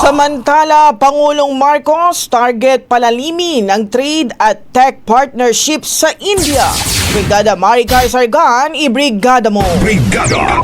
Samantala, Pangulong Marcos target palalimin ang trade at tech partnership sa India. Brigada Maricar Sargan, ibrigada mo. Brigada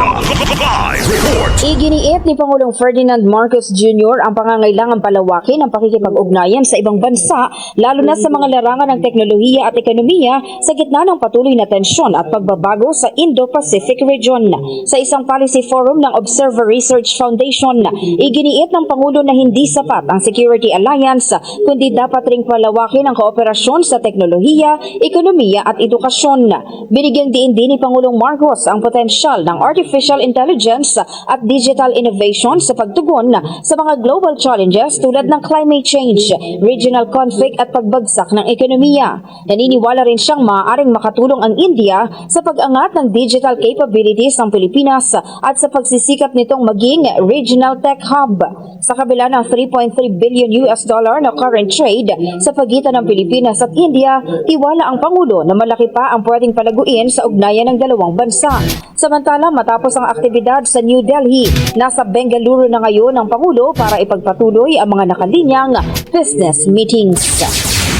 Live Report. Iginiit ni Pangulong Ferdinand Marcos Jr. ang pangangailangan palawakin ang pakikipag-ugnayan sa ibang bansa, lalo na sa mga larangan ng teknolohiya at ekonomiya sa gitna ng patuloy na tensyon at pagbabago sa Indo-Pacific region. Sa isang policy forum ng Observer Research Foundation, iginiit ng Pangulo na hindi sapat ang Security Alliance, kundi dapat ring palawakin ang kooperasyon sa teknolohiya, ekonomiya at edukasyon. Binigyang diin din ni Pangulong Marcos ang potensyal ng artificial intelligence at digital innovation sa pagtugon sa mga global challenges tulad ng climate change, regional conflict at pagbagsak ng ekonomiya. Naniniwala rin siyang maaaring makatulong ang India sa pag-angat ng digital capabilities ng Pilipinas at sa pagsisikap nitong maging regional tech hub. Sa kabila ng $3.3 billion na current trade sa pagitan ng Pilipinas at India, tiwala ang Pangulo na malaki pa ang pwedeng palaguin sa ugnayan ng dalawang bansa. Samantala, matapos ang aktibidad sa New Delhi, nasa Bengaluru na ngayon ang Pangulo para ipagpatuloy ang mga nakalinyang business meetings.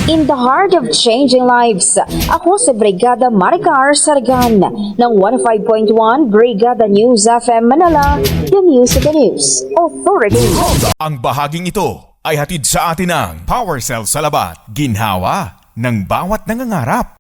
In the heart of changing lives, ako si Brigada Maricar Sargan ng 105.1 Brigada News FM Manila, the News of the News Authority. Ang bahaging ito ay hatid sa atin ng Power Cell Salabat, ginhawa ng bawat nangangarap.